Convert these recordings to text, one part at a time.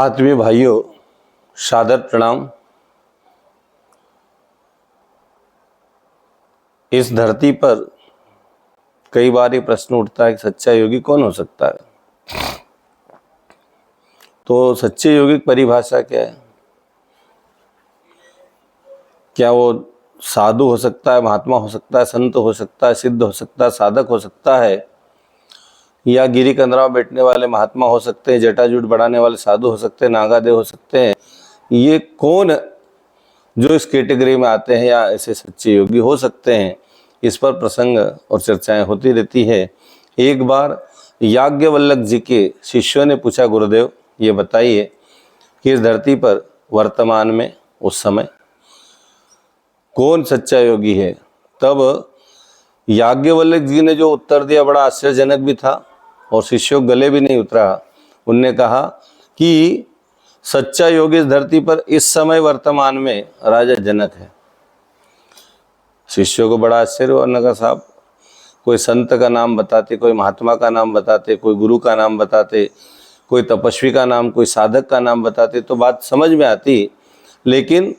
आत्मीय भाइयों, सादर प्रणाम। इस धरती पर कई बार ये प्रश्न उठता है कि सच्चा योगी कौन हो सकता है। तो सच्चे योगी की परिभाषा क्या है? क्या वो साधु हो सकता है, महात्मा हो सकता है, संत हो सकता है, सिद्ध हो सकता है, साधक हो सकता है, या गिरी कंदरा में बैठने वाले महात्मा हो सकते हैं, जटाजूट बढ़ाने वाले साधु हो सकते हैं, नागादेव हो सकते हैं? ये कौन जो इस कैटेगरी में आते हैं या ऐसे सच्चे योगी हो सकते हैं? इस पर प्रसंग और चर्चाएं होती रहती है। एक बार याज्ञवल्क्य जी के शिष्यों ने पूछा, गुरुदेव ये बताइए कि इस धरती पर वर्तमान में उस समय कौन सच्चा योगी है? तब याज्ञवल्क्य जी ने जो उत्तर दिया बड़ा आश्चर्यजनक भी था और शिष्यों गले भी नहीं उतरा। उनने कहा कि सच्चा योगी इस धरती पर इस समय वर्तमान में राजा जनक है। शिष्यों को बड़ा आश्चर्य हुआ। उन्होंने कहा, साहब कोई संत का नाम बताते, कोई महात्मा का नाम बताते, कोई गुरु का नाम बताते, कोई तपस्वी का नाम, कोई साधक का नाम बताते तो बात समझ में आती, लेकिन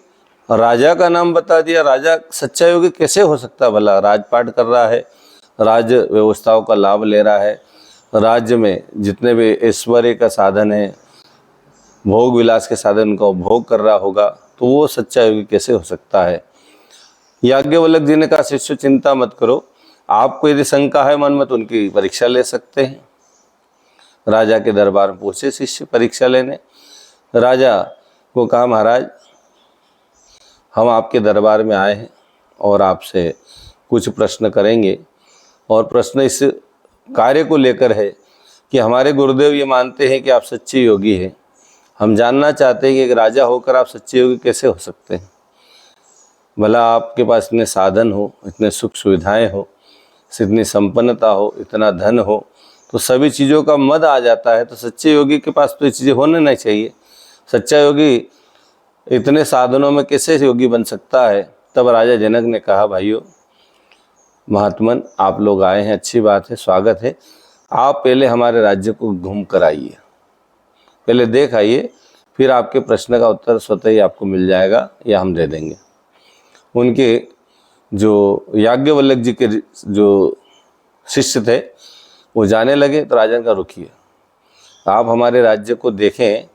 राजा का नाम बता दिया। राजा सच्चा योगी कैसे हो सकता भला? राजपाट कर रहा है, राज व्यवस्थाओं का लाभ ले रहा है, राज्य में जितने भी ऐश्वर्य का साधन है, भोग विलास के साधन का उपभोग कर रहा होगा, तो वो सच्चा योगी कैसे हो सकता है? याज्ञवल्क्य जी ने कहा, शिष्य चिंता मत करो, आपको यदि शंका है मन में तो उनकी परीक्षा ले सकते हैं। राजा के दरबार में पहुंचे शिष्य परीक्षा लेने। राजा को कहा, महाराज हम आपके दरबार में आए हैं और आपसे कुछ प्रश्न करेंगे, और प्रश्न इस कार्य को लेकर है कि हमारे गुरुदेव ये मानते हैं कि आप सच्चे योगी हैं। हम जानना चाहते हैं कि एक राजा होकर आप सच्चे योगी कैसे हो सकते हैं? भला आपके पास इतने साधन हो, इतने सुख सुविधाएं हो, इतनी संपन्नता हो, इतना धन हो, तो सभी चीज़ों का मद आ जाता है, तो सच्चे योगी के पास तो ये चीज़ें होने नहीं चाहिए। सच्चा योगी इतने साधनों में कैसे योगी बन सकता है? तब राजा जनक ने कहा, भाइयों महात्मन, आप लोग आए हैं, अच्छी बात है, स्वागत है। आप पहले हमारे राज्य को घूम कर आइए, पहले देख आइए, फिर आपके प्रश्न का उत्तर स्वतः ही आपको मिल जाएगा या हम दे देंगे। उनके जो याज्ञवल्क्य जी के जो शिष्य थे वो जाने लगे, तो राजा का रुकिए, आप हमारे राज्य को देखें,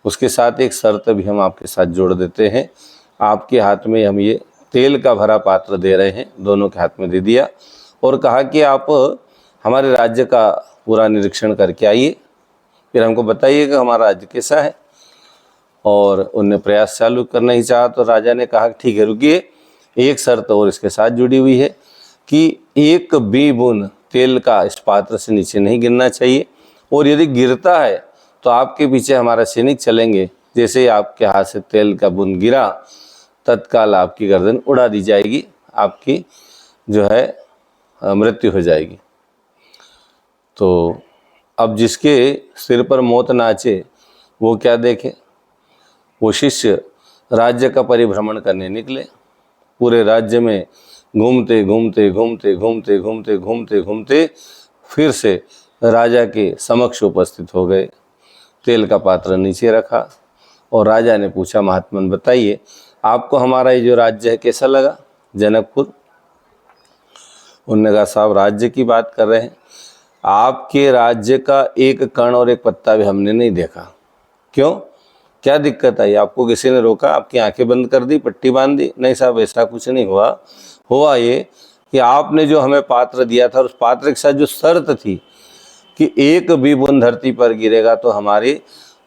उसके साथ एक शर्त भी हम आपके साथ जोड़ देते हैं। आपके हाथ में हम ये तेल का भरा पात्र दे रहे हैं। दोनों के हाथ में दे दिया और कहा कि आप हमारे राज्य का पूरा निरीक्षण करके आइए, फिर हमको बताइए कि हमारा राज्य कैसा है। और उनने प्रयास चालू करना ही चाहा, तो राजा ने कहा, ठीक है रुकिए, एक शर्त और इसके साथ जुड़ी हुई है कि एक भी बूंद तेल का इस पात्र से नीचे नहीं गिरना चाहिए, और यदि गिरता है तो आपके पीछे हमारा सैनिक चलेंगे, जैसे ही आपके हाथ से तेल का बूंद गिरा तत्काल आपकी गर्दन उड़ा दी जाएगी, आपकी जो है मृत्यु हो जाएगी। तो अब जिसके सिर पर मौत नाचे वो क्या देखे? वो शिष्य राज्य का परिभ्रमण करने निकले। पूरे राज्य में घूमते घूमते घूमते घूमते घूमते घूमते घूमते फिर से राजा के समक्ष उपस्थित हो गए। तेल का पात्र नीचे रखा और राजा ने पूछा, महात्मन बताइए आपको हमारा ये जो राज्य है कैसा लगा, जनकपुर? उन्होंने कहा, साहब राज्य की बात कर रहे हैं, आपके राज्य का एक कण और एक पत्ता भी हमने नहीं देखा। क्यों, क्या दिक्कत आई? आपको किसी ने रोका, आपकी आंखें बंद कर दी, पट्टी बांध दी? नहीं साहब, ऐसा कुछ नहीं हुआ। हुआ ये कि आपने जो हमें पात्र दिया था, उस पात्र के साथ जो शर्त थी कि एक भी बूंद धरती पर गिरेगा तो हमारी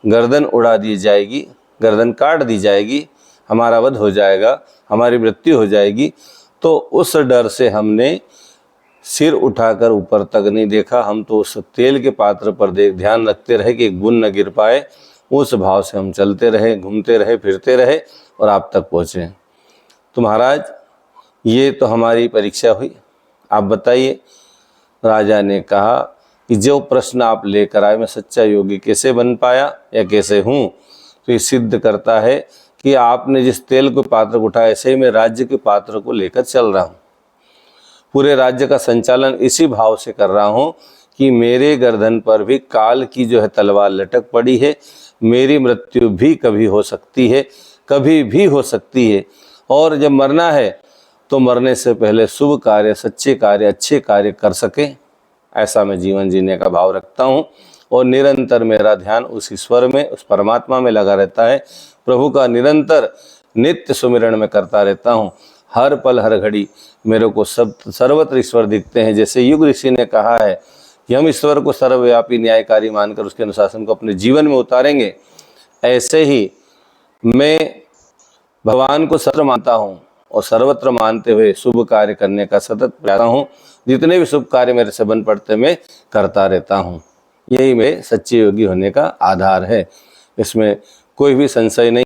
गर्दन उड़ा दी जाएगी, गर्दन काट दी जाएगी, हमारा वध हो जाएगा, हमारी मृत्यु हो जाएगी, तो उस डर से हमने सिर उठाकर ऊपर तक नहीं देखा। हम तो उस तेल के पात्र पर ध्यान रखते रहे कि एक बूंद न गिर पाए, उस भाव से हम चलते रहे, घूमते रहे, फिरते रहे और आप तक पहुँचे। तो महाराज ये तो हमारी परीक्षा हुई, आप बताइए। राजा ने कहा कि जो प्रश्न आप लेकर आए, मैं सच्चा योगी कैसे बन पाया या कैसे हूँ, तो ये सिद्ध करता है कि आपने जिस तेल को पात्र को उठाया, ऐसे ही मैं राज्य के पात्र को लेकर चल रहा हूँ। पूरे राज्य का संचालन इसी भाव से कर रहा हूँ कि मेरे गर्दन पर भी काल की जो है तलवार लटक पड़ी है, मेरी मृत्यु भी कभी हो सकती है, कभी भी हो सकती है। और जब मरना है तो मरने से पहले शुभ कार्य, सच्चे कार्य, अच्छे कार्य कर सके, ऐसा मैं जीवन जीने का भाव रखता हूँ। और निरंतर मेरा ध्यान उस ईश्वर में, उस परमात्मा में लगा रहता है। प्रभु का निरंतर नित्य सुमिरण में करता रहता हूँ। हर पल हर घड़ी मेरे को सब सर्वत्र ईश्वर दिखते हैं। जैसे युग ऋषि ने कहा है कि हम ईश्वर को सर्वव्यापी न्यायकारी मानकर उसके अनुशासन को अपने जीवन में उतारेंगे, ऐसे ही मैं भगवान को सर्वत्र मानता हूँ और सर्वत्र मानते हुए शुभ कार्य करने का सतत प्रयास हूँ। जितने भी शुभ कार्य मेरे से बन पड़ते मैं करता रहता हूँ। यही मेरे सच्चे योगी होने का आधार है, इसमें कोई भी संशय नहीं।